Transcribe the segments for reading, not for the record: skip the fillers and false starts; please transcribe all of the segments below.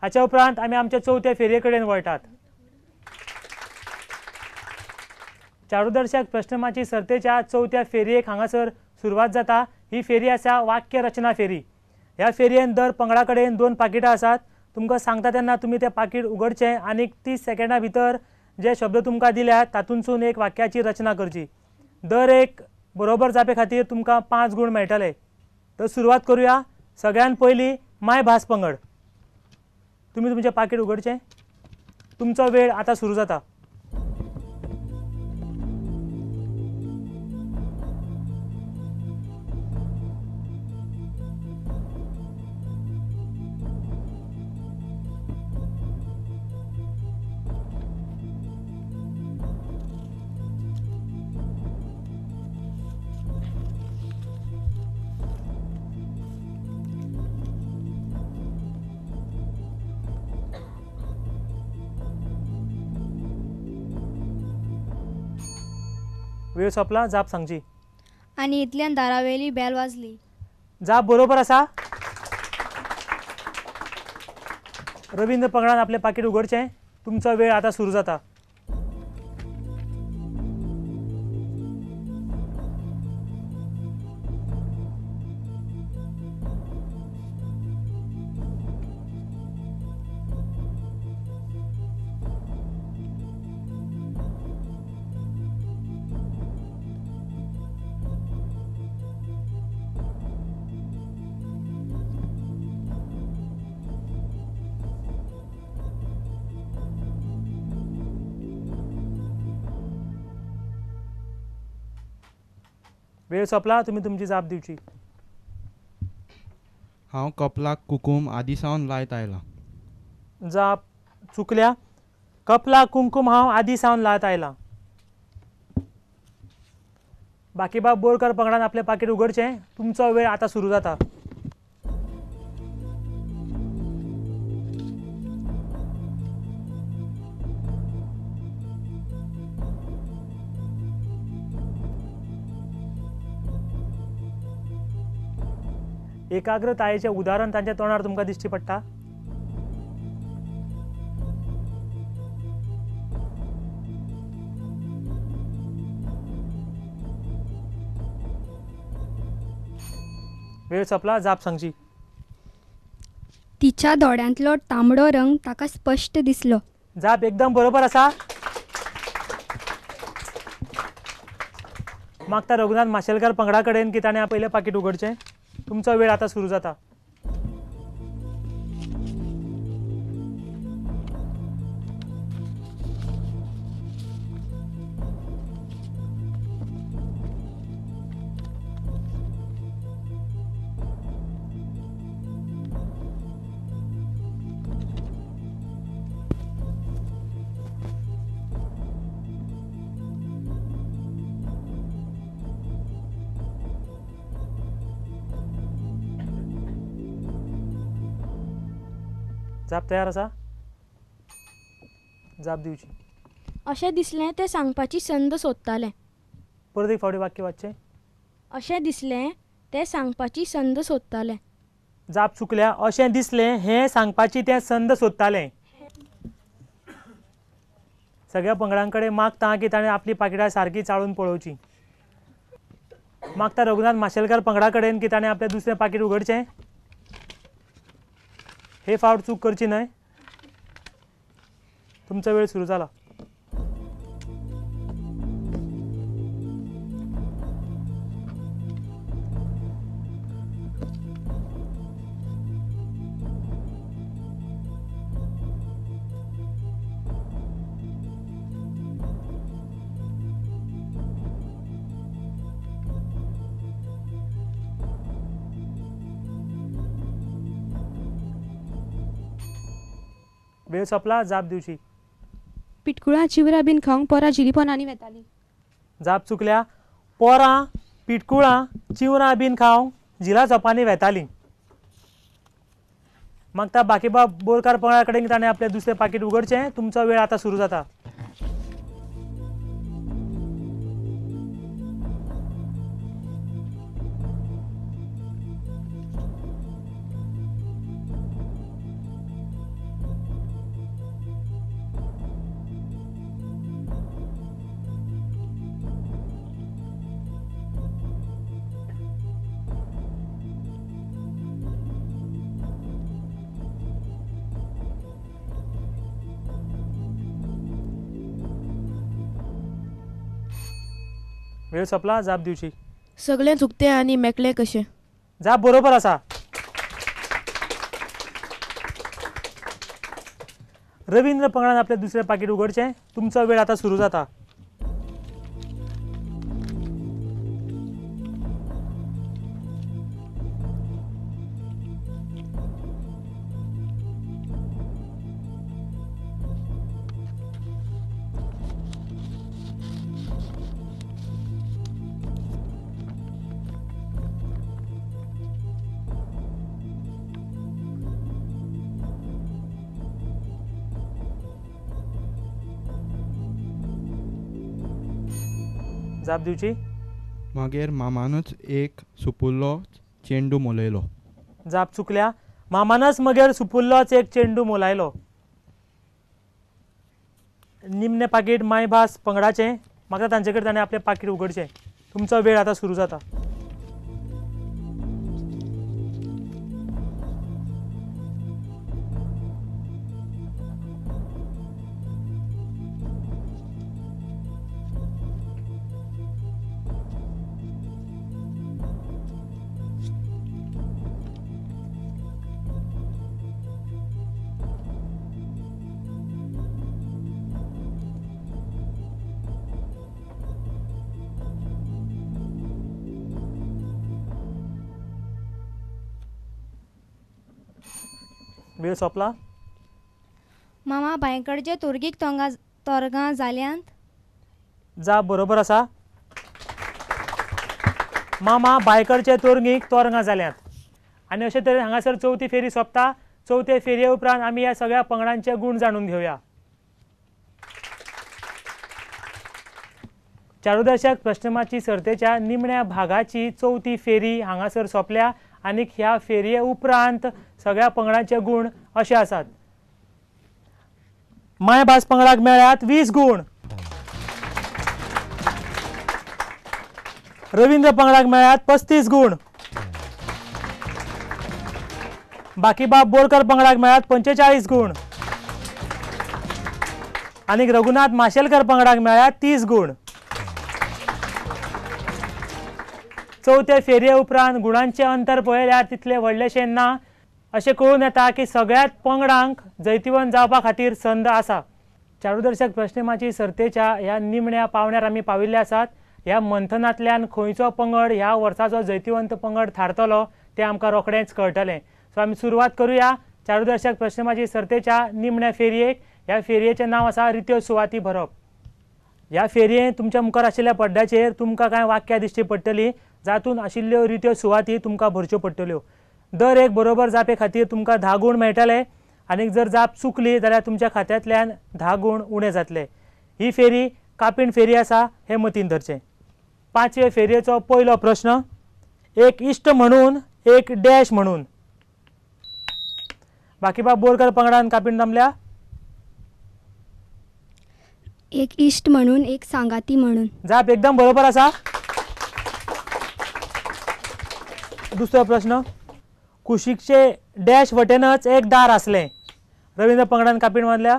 हाच्या उपरांत आमी आमच्या चवथ्या फेरये कडेन वळटात. चारूदर्शक प्रश्नमाची सर्तेच्या चवथ्या फेरयेक हांगासर सुरवात जाता. ही फेरी आसा वाक्य रचना फेरी. ह्या फेरयेन दर पंगडा कडेन 2 पाकिटां आसात. तुमकां सांगता तेन्ना तुमी तें पाकीट उगडचें आनी 30 सेकंडां भितर जे शब्द तुमकां दिल्यात तातूंतसून एक वाक्याची रचना करची. दर एक बरोबर जापे खातीर तुमकां 5 गूण मेळटले. तर सुरवात करुया. सगळ्यान पयलीं मायभास पंगड. तुमी तुमचें पाकीट उगडचें. तुमचो वेळ आतां सुरू जाता. वेळ सोंपला. जाप सांगची. आनी इतल्यान दारावेली बेल वाजली. जाप बरोबर आसा. रवींद्र पंगडान आपलें पाकीट उगडचें. तुमचो वेळ आतां सुरू जाता. वेळ सोंपला. तुमी तुमची जाप दिवची. हांव कपलाक कुकूम आदी सावन लायत आयलां. जाप चुकल्या. कपलाक कुंकूम हांव आदी सावन लायत आयलां. बाकीबाब बोरकार पंगडान आपलें पाकीट उगडचें. तुमचो वेळ आतां सुरू जाता. एकाग्रतायेचें उदाहरण तांच्या तोंडार तुमकां दिश्टी पडटा. वेळ सोंपला. जाप सांगची. तिच्या दोळ्यांतलो तांबडो रंग ताका स्पश्ट दिसलो. जाप एकदम बरोबर आसा. मागता रघुनाथ माशेलकार पंगडा कडेन की ताणें पयलें पाकीट उगडचें. तुमचो वेळ आतां सुरू जाता. जाप तयार आसा. जाप दिवची. अशें दिसलें तें सांगपाची संद सोदतालें. परत एक फावटी वाक्य वाचचें. अशें दिसलें तें सांगपाची संद सोदतालें. जाप चुकल्या. अशें दिसलें हें सांगपाची तें संद सोदतालें. सगळ्या पंगडां कडेन मागता की ताणें आपली पाकिटां सारकी चाळून पळोवची. मागता रघुनाथ माशेलकार पंगडा कडेन की ताणें आपलें दुसरें पाकीट उगडचें. हे फावट चूक करची न्हय. तुमचो वेळ सुरू जाला. वेळ सोंपला. जाप दिवची. पिटकुळां चिवरा बीन खावंक पोरां जिलीपोनांनी वेतालीं. जाप चुकल्या. पोरां पिटकुळां चिवरां बीन खावंक जिला चोपांनी वेतालीं. मागता बाकीबाब बोरकार पंगडा कडेन ताणें आपलें दुसरें पाकीट उगडचें. तुमचो वेळ आतां सुरू जाता. वेळ सोंपला. जाप दिवची. सगळें चुकतें आनी मेकळें कशें. जाप बरोबर आसा. रवींद्र पंगडान आपलें दुसरें पाकीट उगडचें. तुमचो वेळ आतां सुरू जाता. जाप दिवची. मागीर मामानूच एक सुपुल्लो चेंडू मोलयलो. जाप चुकल्या. मामानच मगेर सुपुल्लोच एक चेंडू मोलायलो. निमणे पाकीट मायभास पंगडाचें. म्हाका तांचे कडेन ताणें आपलें पाकीट उगडचें. तुमचो वेळ आतां सुरू जाता. वेळ सोंपला. मामा बांयकडचे तोरगीक तोरगां जाल्यांत. जाप बरोबर आसा. मामा बायकडचे तोरगीक तोरगां जाल्यांत. आनी अशे तरेन हांगासर चवथी फेरी सोंपता. चवथे फेरये उपरांत आमी ह्या सगळ्या पंगडांचे गूण जाणून घेवया. चारूदर्शक प्रश्नमाची सर्तेच्या निमण्या भागाची चवथी फेरी हांगासर सोंपल्या. आनी ह्या फेरये उपरांत सगळ्या पंगडांचे गूण अशे आसात. मायभास पंगडाक मेळ्ळ्यात 20 गूण. रवींद्र पंगडाक मेळ्ळ्यात 35 गूण. बाकीबाब बोरकर पंगडाक मेळ्ळ्यात 45 गूण. आनी रघुनाथ माशेलकर पंगडाक मेळ्ळ्यात 30 गूण. चवथे फेरये उपरांत गुणांचें अंतर पळयल्यार तितलें व्हडलेशें ना. अशें कळून येता की सगळ्याच पंगडांक जैतिवंत जावपा खातीर संद आसा. चारूदर्शक प्रश्नमाची सर्तेच्या ह्या निमण्या पावण्यार आमी पाविल्ले आसात. ह्या मंथनांतल्यान खंयचो पंगड ह्या वर्साचो जैतिवंत पंगड थारतलो तें आमकां रोखडेंच कळटलें. सो आमी सुरवात करुया चारूदर्शक प्रश्नमाची सर्तेच्या निमण्या फेरयेक. ह्या फेरयेचें नांव आसा रित्यो सुवाती भरप. ह्या फेरयेंत तुमच्या मुखार आशिल्ल्या पड्ड्याचेर तुमकां कांय वाक्यां दिश्टी पडटलीं जातून आशिल्ल्यो रित्यो सुवाती तुमकां भरच्यो पडटल्यो. दर एक बरोबर जापे खातीर तुमकां 10 गूण मेळटले. आनी जर जाप चुकली जाल्यार तुमच्या खात्यांतल्यान 10 गूण उणे जातले. ही फेरी कापीण फेरी आसा हें मतींत धरचें. 5वे फेरयेचो पयलो प्रश्न. एक इश्ट म्हणून एक डॅश म्हणून. बाकीबाब बोरकर पंगडान कापीण जमल्या. एक इश्ट म्हणून एक सांगाती म्हणून. जाप एकदम बरोबर आसा. दुसरो प्रश्न. कुशीकचे डॅश वटेनच एक दार आसलें. रवींद्र पंगडान कापीण मारल्या.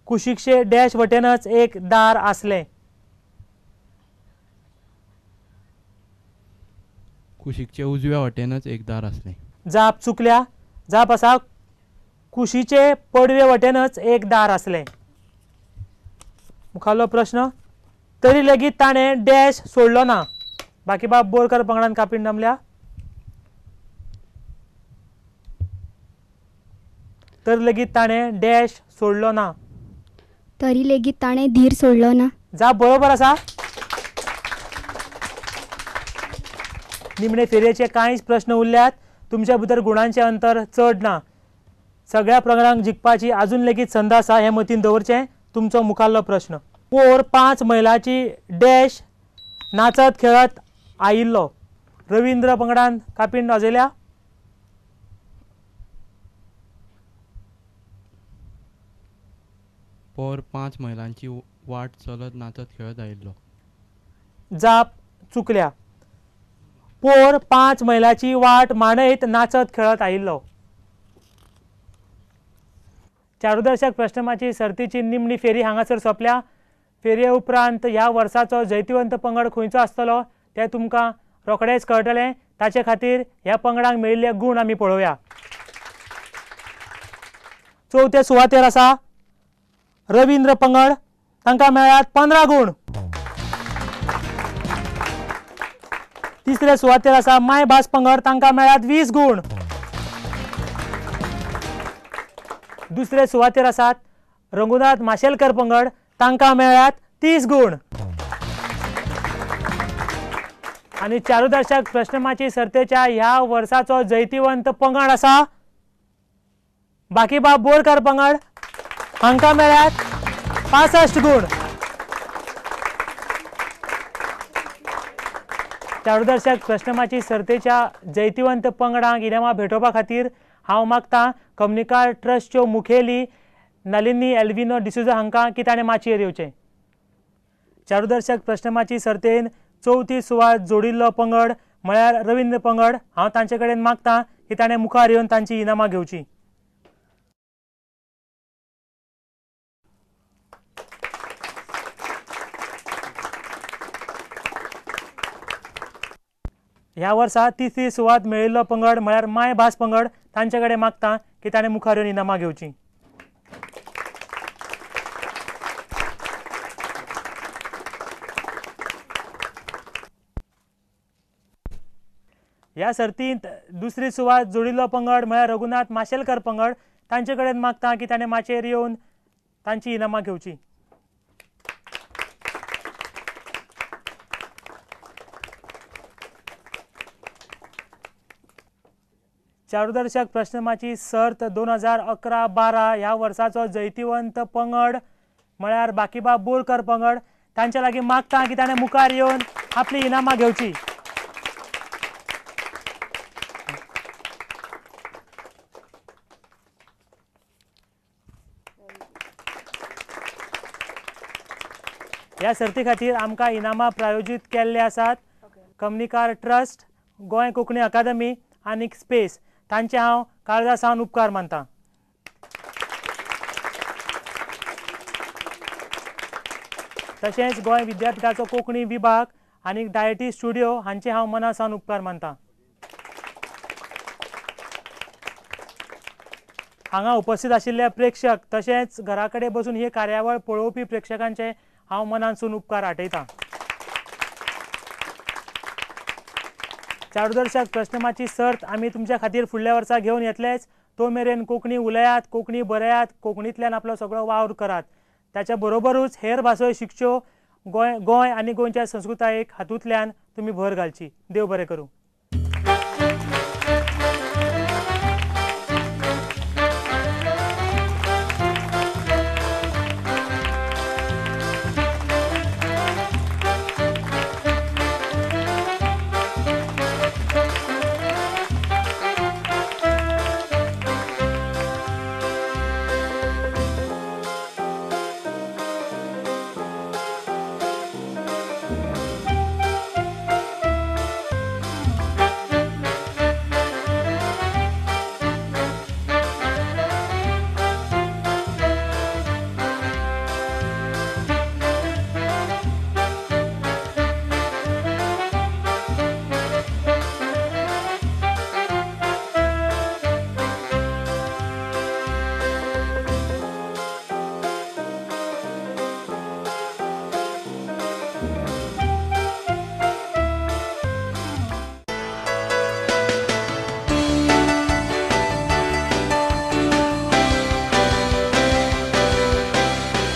कुशीकचे डॅश वटेनच एक दार आसलें. कुशीकचे उजव्या वटेनच एक दार आसलें. जाप चुकल्या. जाप आसा कुशीचे पडवे वटेनच एक दार आसलें. मुखाल्लो प्रश्न. तरी लेगीत ताणें डॅश सोडलो ना. बाकीबाब बोरकर पंगडान कापीण जमल्या. तरी लेगीत ताणें डॅश सोडलो ना. तरी लेगीत ताणें धीर सोडलो ना. जाप बरोबर आसा. निमणे फेरयेचे कांयच प्रश्न उरल्यात. तुमच्या भितर गुणांचें अंतर चड ना. सगळ्या पंगडांक जिखपाची अजून लेगीत संद आसा हें मतींत दवरचें. तुमचो मुखाल्लो प्रश्न. पोर 5 मैलाची डॅश नाचत खेळत आयिल्लो. रवींद्र पंगडान कापीण वाजयल्या. पोर 5 मैलांची वाट चलत नाचत खेळत आयिल्लो. जाप चुकल्या. पोर 5 मैलाची वाट मांडयत नाचत खेळत आयिल्लो. चारूदर्शक प्रश्नमाची सर्तीची निमणी फेरी हांगासर सोंपल्या. फेरये उपरांत ह्या वर्साचो जैतिवंत पंगड खंयचो आसतलो तें तुमकां रोखडेंच कळटलें। ताचे खातीर ह्या पंगडाक मेळिल्ले गूण आमी पळोवया। चवथे सुवातेर आसा रवींद्र पंगड, तांकां मेळ्ळ्यात 15 गूण। तिसरे सुवातेर आसा मायभास पंगड, तांकां मेळ्ळ्यात 20 गूण। दुसरे सुवातेर आसात रघुनाथ माशेलकर पंगड, तांकां मेळ्ळ्यात 30 गूण। आनी चारूदर्शक प्रश्नमाची सर्तेच्या ह्या वर्साचो जैतिवंत पंगड आसा बाकीबाब बोरकार पंगड, हांकां मेळ्ळ्यात 65 गूण। चारूदर्शक प्रश्नमाची सर्तेच्या जैतिवंत पंगडांक इनामां भेटोवपा खातीर हांव मागतां कम्युनिकार ट्रस्टच्यो मुखेली नलिनी एल्विनो डिसुजा हांकां की ताणें माचयेर येवचें। चारूदर्शक प्रश्नमाची सर्तेन चवथी सुवात जोडिल्लो पंगड म्हळ्यार रवींद्र पंगड, हांव तांचे कडेन मागतां की ताणें मुखार येवन तांची इनामां घेवची। ह्या वर्सा तिसरी सुवात मेळिल्लो पंगड म्हळ्यार मायभास पंगड, तांचे कडेन मागतां की ताणें मुखार येवन इनामां घेवची। ह्या सर्तींत दुसरी सुवात जोडिल्लो पंगड म्हळ्यार रघुनाथ माशेलकर पंगड, तांचे कडेन मागतां की ताणें माचयेर येवन तांची इनामां घेवची। चारूदर्शक प्रश्नमाची सर्त 2011-12 ह्या वर्साचो जैतिवंत पंगड म्हळ्यार बाकीबाब बोरकर पंगड, तांचे लागीं मागतां की ताणें मुखार येवन आपली इनामां घेवची। ह्या सर्ती खातीर आमकां इनामां प्रायोजीत केल्ले आसात कम्युनिकार ट्रस्ट, गोंय कोंकणी अकादमी आनी स्पेस, तांचे हांव काळजा सावन उपकार मानतां। तशेंच गोंय विद्यापीठाचो कोंकणी विभाग आनी डायटी स्टुडिओ हांचे हांव मना सावन उपकार मानतां। हांगा उपस्थित आशिल्ले प्रेक्षक तशेंच घरा कडेन बसून ही कार्यावळ पळोवपी प्रेक्षकांचे हांव मनानसून उपकार आठयतां। चारूदर्शक प्रश्नमाची सर्त आमी तुमच्या खातीर फुडल्या वर्सा घेवन येतलेच। तो मेरेन कोंकणी उलयात, कोंकणी बरयात, कोंकणींतल्यान आपलो सगळो वावर करात। त्याच्या बरोबरूच हेर भासोय शिकच्यो, गोंय आनी गोंयच्या संस्कृतायेक हातूंतल्यान तुमी भर घालची। देव बरें करूं।